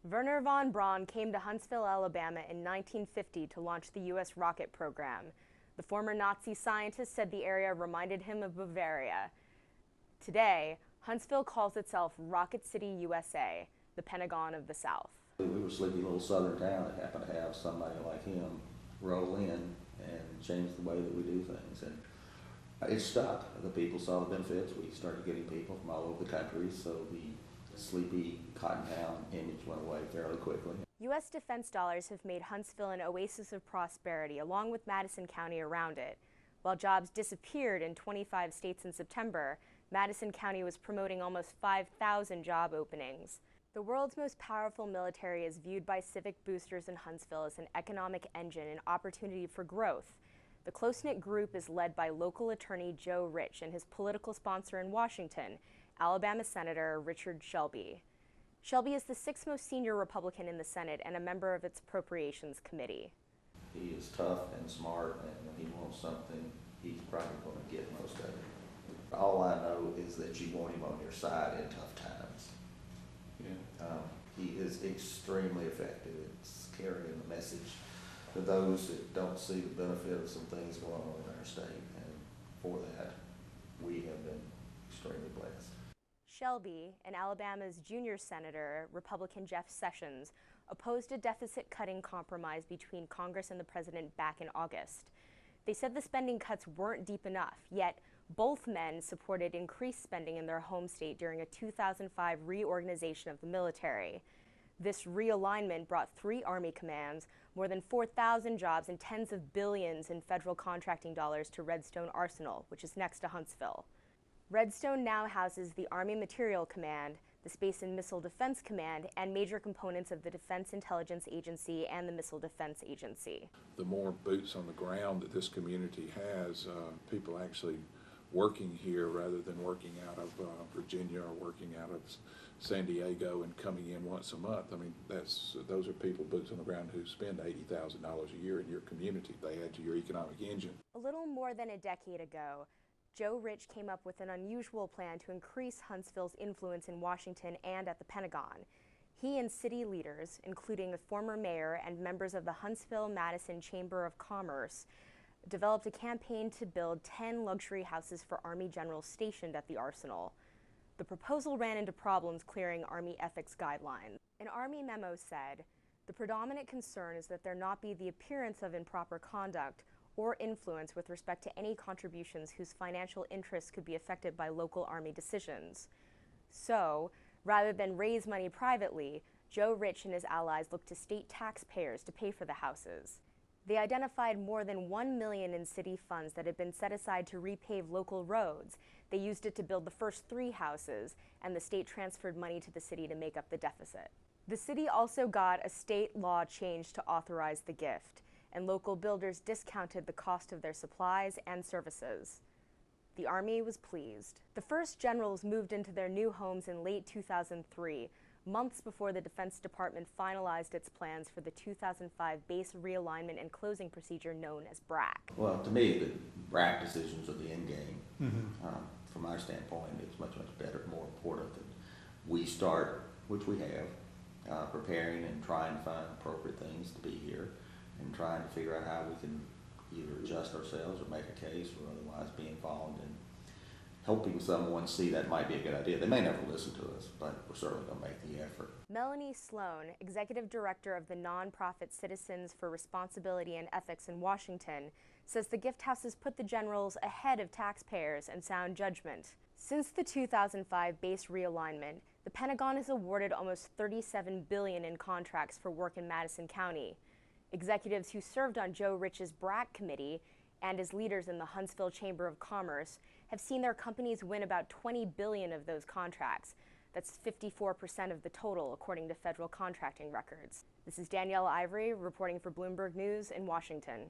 Wernher von Braun came to Huntsville, Alabama in 1950 to launch the U.S. rocket program. The former Nazi scientist said the area reminded him of Bavaria. Today, Huntsville calls itself Rocket City, USA, the Pentagon of the South. We were a sleepy little southern town that happened to have somebody like him roll in and change the way that we do things. And it stuck. The people saw the benefits. We started getting people from all over the country, so the sleepy cotton town image went away fairly quickly. U.S. defense dollars have made Huntsville an oasis of prosperity, along with Madison County around it. While jobs disappeared in 25 states in September, Madison County was promoting almost 5,000 job openings. The world's most powerful military is viewed by civic boosters in Huntsville as an economic engine and opportunity for growth. The close-knit group is led by local attorney Joe Ritch and his political sponsor in Washington, Alabama Senator Richard Shelby. Shelby is the sixth most senior Republican in the Senate and a member of its Appropriations Committee. He is tough and smart, and when he wants something, he's probably going to get most of it. All I know is that you want him on your side in tough times. Yeah. He is extremely effective. It's carrying the message to those that don't see the benefit of some things going on in our state, and for that, we have been extremely blessed. Shelby and Alabama's junior senator, Republican Jeff Sessions, opposed a deficit-cutting compromise between Congress and the president back in August. They said the spending cuts weren't deep enough, yet both men supported increased spending in their home state during a 2005 reorganization of the military. This realignment brought 3 Army commands, more than 4,000 jobs, and tens of billions in federal contracting dollars to Redstone Arsenal, which is next to Huntsville. Redstone now houses the Army Materiel Command, the Space and Missile Defense Command, and major components of the Defense Intelligence Agency and the Missile Defense Agency. The more boots on the ground that this community has, people actually working here rather than working out of Virginia or working out of San Diego and coming in once a month. I mean, those are people, boots on the ground, who spend $80,000 a year in your community. They add to your economic engine. A little more than a decade ago, Joe Ritch came up with an unusual plan to increase Huntsville's influence in Washington and at the Pentagon. He and city leaders, including a former mayor and members of the Huntsville-Madison Chamber of Commerce, developed a campaign to build 10 luxury houses for Army generals stationed at the Arsenal. The proposal ran into problems clearing Army ethics guidelines. An Army memo said, "The predominant concern is that there not be the appearance of improper conduct or influence with respect to any contributions whose financial interests could be affected by local Army decisions." So, rather than raise money privately, Joe Ritch and his allies looked to state taxpayers to pay for the houses. They identified more than $1 million in city funds that had been set aside to repave local roads. They used it to build the first 3 houses, and the state transferred money to the city to make up the deficit. The city also got a state law change to authorize the gift, and local builders discounted the cost of their supplies and services. The Army was pleased. The first generals moved into their new homes in late 2003, months before the Defense Department finalized its plans for the 2005 base realignment and closing procedure known as BRAC. Well, to me, the BRAC decisions are the end game. From my standpoint, it's much, much better, more important that we start, which we have, preparing and trying to find appropriate things to be here, and trying to figure out how we can either adjust ourselves or make a case or otherwise be involved in helping someone see that might be a good idea. They may never listen to us, but we're certainly going to make the effort. Melanie Sloan, executive director of the nonprofit Citizens for Responsibility and Ethics in Washington, says the gift houses put the generals ahead of taxpayers and sound judgment. Since the 2005 base realignment, the Pentagon has awarded almost $37 billion in contracts for work in Madison County. Executives who served on Joe Ritch's BRAC committee and as leaders in the Huntsville Chamber of Commerce have seen their companies win about $20 billion of those contracts. That's 54% of the total, according to federal contracting records. This is Danielle Ivory reporting for Bloomberg News in Washington.